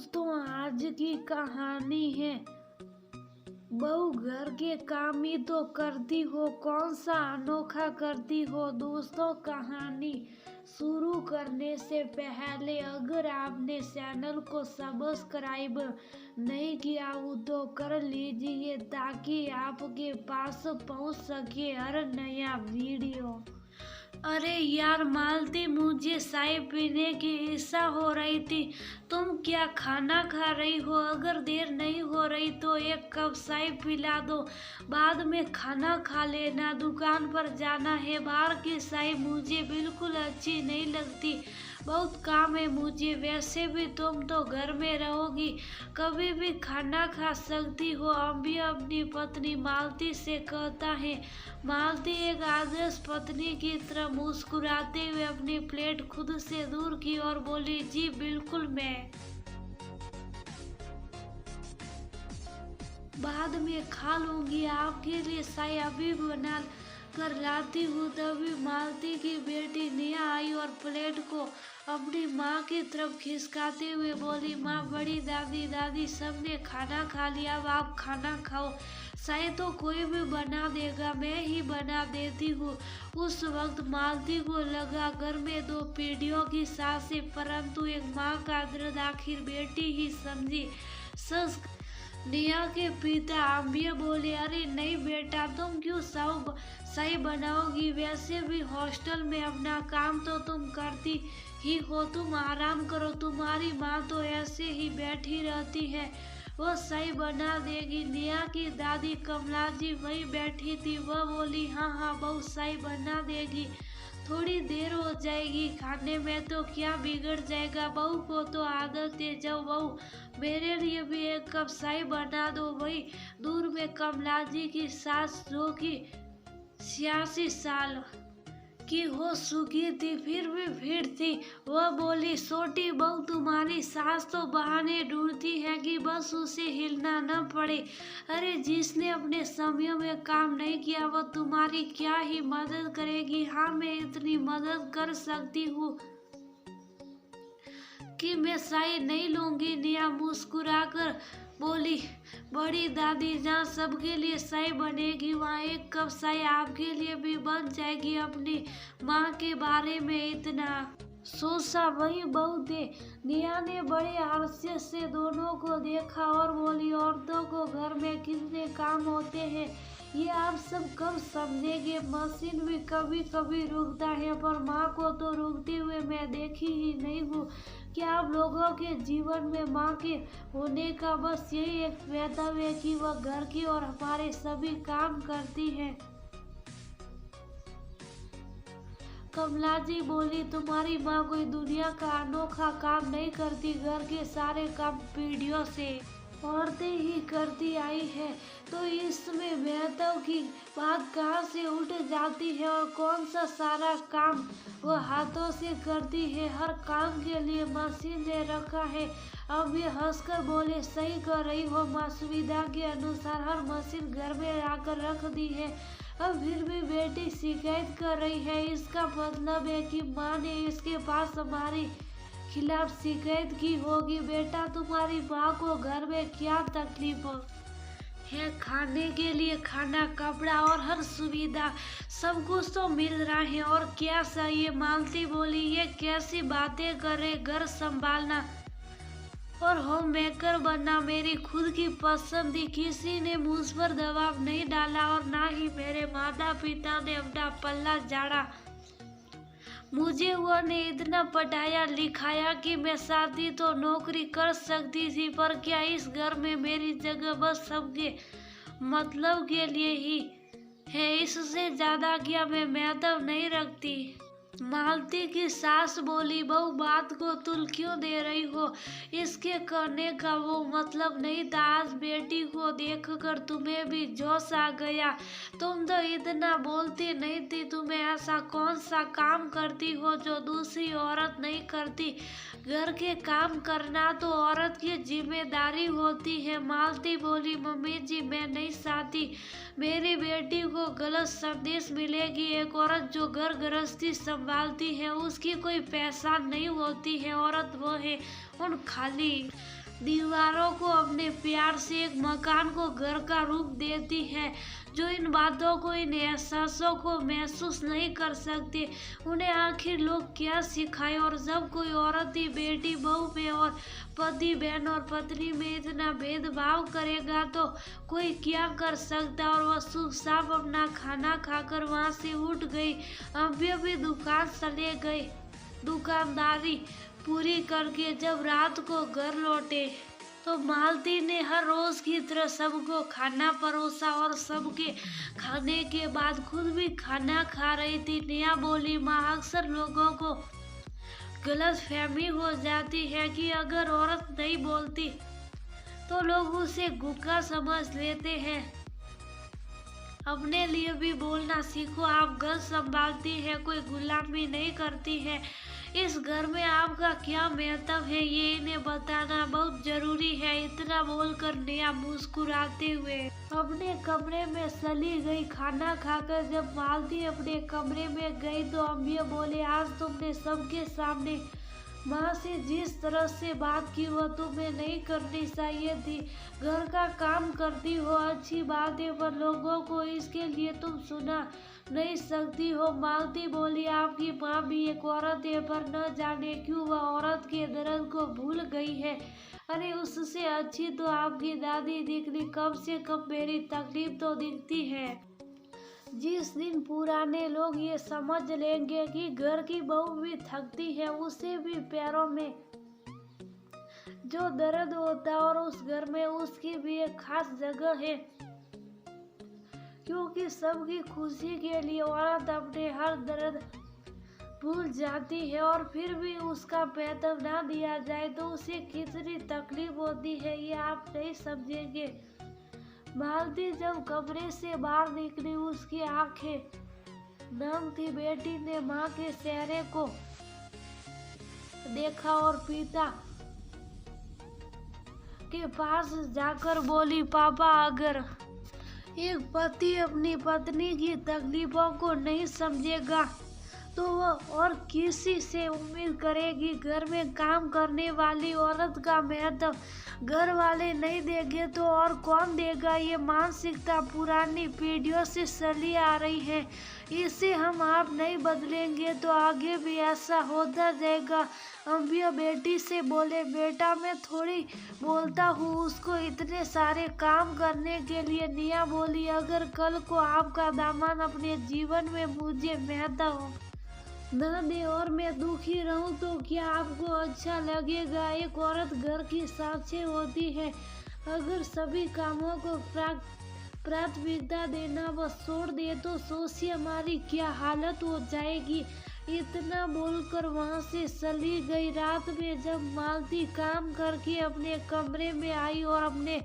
दोस्तों, आज की कहानी है। बहू घर के काम ही तो करती हो, कौन सा अनोखा करती हो। दोस्तों, कहानी शुरू करने से पहले अगर आपने चैनल को सब्सक्राइब नहीं किया हो तो कर लीजिए ताकि आपके पास पहुंच सके हर नया वीडियो। अरे यार मालती, मुझे चाय पीने की इच्छा हो रही थी। तुम क्या खाना खा रही हो? अगर देर नहीं हो रही तो एक कप चाय पिला दो, बाद में खाना खा लेना। दुकान पर जाना है, बाहर की चाय मुझे बिल्कुल अच्छी नहीं लगती। बहुत काम है मुझे। वैसे भी तुम तो घर में रहोगी, कभी भी खाना खा सकती हो। अभी अपनी पत्नी मालती से कहता है। मालती एक आदर्श पत्नी की तरह मुस्कुराते हुए अपनी प्लेट खुद से दूर की और बोली, जी बिल्कुल, मैं बाद में खा लूंगी। आपके लिए चाय अभी बना कर लाती हूँ। तभी मालती की बेटी नेहा आई और प्लेट को अपनी माँ की तरफ खिसकाते हुए बोली, माँ, बड़ी दादी, दादी सबने खाना खा लिया, अब आप खाना खाओ। चाय तो कोई भी बना देगा, मैं ही बना देती हूँ। उस वक्त मालती को लगा घर में दो पीढ़ियों की सास है, परंतु एक माँ का दर्द आखिर बेटी ही समझी। सच नेहा के पिता अम्बिया बोले, अरे नहीं बेटा, तुम क्यों सही बनाओगी? वैसे भी हॉस्टल में अपना काम तो तुम करती ही हो, तुम आराम करो। तुम्हारी माँ तो ऐसे ही बैठी रहती है, वो सही बना देगी। नेहा की दादी कमला जी वही बैठी थी, वह बोली, हाँ हाँ बहू सही बना देगी, थोड़ी देर हो जाएगी, खाने में तो क्या बिगड़ जाएगा। बहू को तो आदत है। जब बहू, मेरे लिए भी एक कप चाय बना दो। वही दूर में कमला जी की सास, जो कि 86 साल की हो चुकी थी, फिर भी फिर थी, वह बोली, छोटी बहू, तुम्हारी सास तो बहाने ढूंढती है कि बस उसे हिलना न पड़े। अरे जिसने अपने समय में काम नहीं किया वो तुम्हारी क्या ही मदद करेगी। हाँ, मैं इतनी मदद कर सकती हूँ कि मैं चाय नहीं लूंगी। नेहा मुस्कुराकर बोली, बड़ी दादी, जहाँ सबके लिए चाय बनेगी वहाँ एक कप चाय आपके लिए भी बन जाएगी। अपनी माँ के बारे में इतना सोचा वही बहुत है। नेहा ने बड़े हास्य से दोनों को देखा और बोली, औरतों को घर में कितने काम होते हैं ये आप सब कब समझेंगे। मशीन भी कभी कभी रुकता है, पर माँ को तो रुकते हुए मैं देखी ही नहीं हूँ। क्या आप लोगों के जीवन में माँ के होने का बस यही एक महत्व है कि वह घर की और हमारे सभी काम करती है? कमला जी बोली, तुम्हारी माँ कोई दुनिया का अनोखा काम नहीं करती, घर के सारे काम पीढ़ियों से औरतें ही करती आई है, तो इसमें महत्व की बात कहाँ से उठ जाती है? और कौन सा सारा काम वो हाथों से करती है? हर काम के लिए मशीन ने रखा है। अब ये हंसकर बोले, सही कर रही हो माँ, सुविधा के अनुसार हर मशीन घर में आकर रख दी है। अब फिर भी बेटी शिकायत कर रही है, इसका मतलब है कि माँ ने इसके पास हमारी खिलाफ शिकायत की होगी। बेटा, तुम्हारी माँ को घर में क्या तकलीफ है? खाने के लिए खाना, कपड़ा और हर सुविधा सब कुछ तो मिल रहा है, और क्या चाहिए? मालती बोली, ये कैसी बातें कर रहे? घर संभालना और होम मेकर बनना मेरी खुद की पसंद थी, किसी ने मुझ पर दबाव नहीं डाला और ना ही मेरे माता पिता ने अपना पल्ला झाड़ा। मुझे वो ने इतना पढ़ाया लिखाया कि मैं शादी तो नौकरी कर सकती थी, पर क्या इस घर में मेरी जगह बस सबके मतलब के लिए ही है? इससे ज्यादा क्या मैं महत्व नहीं रखती? मालती की सास बोली, बहू, बात को तुल क्यों दे रही हो? इसके करने का वो मतलब नहीं था। आज बेटी को देखकर तुम्हें भी जोश आ गया। तुम तो इतना बोलती नहीं थी। तुम्हें ऐसा कौन सा काम करती हो जो दूसरी औरत नहीं करती? घर के काम करना तो औरत की जिम्मेदारी होती है। मालती बोली, मम्मी जी, मैं नहीं चाहती मेरी बेटी को गलत संदेश मिलेगी। एक औरत जो घर गृहस्थी संभालती है उसकी कोई पहचान नहीं होती है। औरत वो है उन खाली दीवारों को अपने प्यार से एक मकान को घर का रूप देती है। जो इन बातों को, इन एहसासों को महसूस नहीं कर सकते, उन्हें आखिर लोग क्या सिखाए। और जब कोई औरत ही बेटी बहू में और पति बहन और पत्नी में इतना भेदभाव करेगा तो कोई क्या कर सकता। और वह शुभ साफ अपना खाना खाकर वहां से उठ गई। अभी दुकान चले गए। दुकानदारी पूरी करके जब रात को घर लौटे तो मालती ने हर रोज की तरह सबको खाना परोसा और सबके खाने के बाद खुद भी खाना खा रही थी। नेहा बोली, माँ, अक्सर लोगों को गलतफहमी हो जाती है कि अगर औरत नहीं बोलती तो लोग उसे गुस्सा समझ लेते हैं। अपने लिए भी बोलना सीखो। आप घर संभालती है, कोई गुलामी नहीं करती है। इस घर में आपका क्या महत्व है ये इन्हें बताना बहुत जरूरी है। इतना बोलकर नेहा मुस्कुराते हुए अपने कमरे में चली गई। खाना खाकर जब मालती अपने कमरे में गई तो अम्मी बोले, आज तुमने सबके सामने माँ से जिस तरह से बात की वह तुम्हें नहीं करनी चाहिए थी। घर का काम करती हो, अच्छी बात है, पर लोगों को इसके लिए तुम सुना नहीं सकती हो। मालती बोली, आपकी माँ भी एक औरत है, पर न जाने क्यों वह औरत के दर्द को भूल गई है। अरे उससे अच्छी तो आपकी दादी दिखनी, कम से कम मेरी तकलीफ तो दिखती है। जिस दिन पुराने लोग ये समझ लेंगे कि घर की बहू भी थकती है, उसे भी पैरों में जो दर्द होता है और उस घर में उसकी भी एक खास जगह है, क्योंकि सबकी खुशी के लिए औरत अपने हर दर्द भूल जाती है। और फिर भी उसका पैतव ना दिया जाए तो उसे कितनी तकलीफ होती है, ये आप नहीं समझेंगे। मालती जब कमरे से बाहर निकली उसकी आंखें नम थी। बेटी ने माँ के चेहरे को देखा और पिता के पास जाकर बोली, पापा, अगर एक पति अपनी पत्नी की तकलीफों को नहीं समझेगा तो वह और किसी से उम्मीद करेगी। घर में काम करने वाली औरत का महत्व घर वाले नहीं देंगे तो और कौन देगा। ये मानसिकता पुरानी पीढ़ियों से चली आ रही है। इसे हम आप नहीं बदलेंगे तो आगे भी ऐसा होता जाएगा। अम्मी बेटी से बोले, बेटा मैं थोड़ी बोलता हूँ, उसको इतने सारे काम करने के लिए। नेहा बोली, अगर कल को आपका दामन अपने जीवन में मुझे महत्व न दे और मैं दुखी रहूं तो क्या आपको अच्छा लगेगा। एक औरत घर की सांसें होती है। अगर सभी कामों को प्राथमिकता देना बस छोड़ दे तो सोचिए हमारी क्या हालत हो जाएगी। इतना बोलकर वहां से चली गई। रात में जब मालती काम करके अपने कमरे में आई और अपने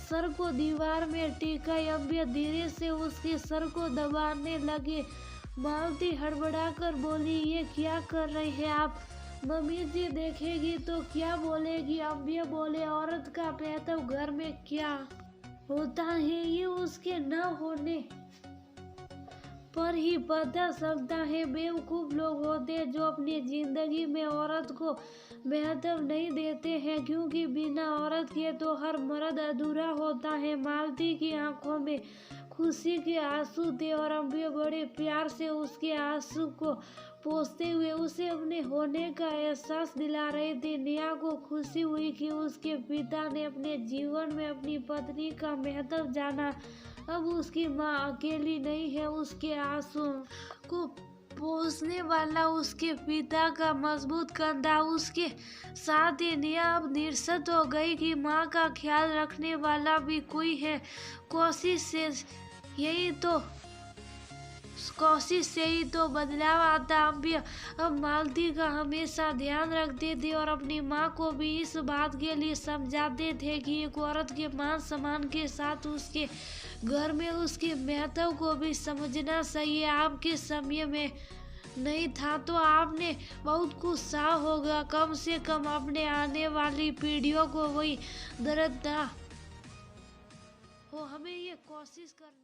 सर को दीवार में टिकाई, अम्मी धीरे से उसके सर को दबाने लगे। मालती हड़बड़ाकर बोली, ये क्या कर रही है आप? मम्मी जी देखेगी तो क्या बोलेगी? अम्मी बोले, औरत का पैतव घर में क्या होता है ये उसके न होने पर ही पता चलता है। बेवकूफ लोग होते हैं जो अपनी जिंदगी में औरत को महत्व नहीं देते हैं, क्योंकि बिना औरत के तो हर मर्द अधूरा होता है। मालती की आंखों में खुशी के आंसू थे और अम्मी बड़े प्यार से उसके आंसू को पोंछते हुए उसे अपने होने का एहसास दिला रहे थे। नेहा को खुशी हुई कि उसके पिता ने अपने जीवन में अपनी पत्नी का महत्व जाना। अब उसकी माँ अकेली नहीं है। उसके आंसू को पोंछने वाला उसके पिता का मजबूत कंधा उसके साथ ही। नेहा अब निश्चित हो गई कि माँ का ख्याल रखने वाला भी कोई है। कोशिश से ही तो बदलाव आता। अम्मी अब मालती का हमेशा ध्यान रखते थे और अपनी माँ को भी इस बात के लिए समझाते थे कि एक औरत के मान सम्मान के साथ उसके घर में उसके महत्व को भी समझना चाहिए। आपके समय में नहीं था तो आपने बहुत कुछ सहा होगा। कम से कम अपने आने वाली पीढ़ियों को वही दर्द ना हो। हमें ये कोशिश करनी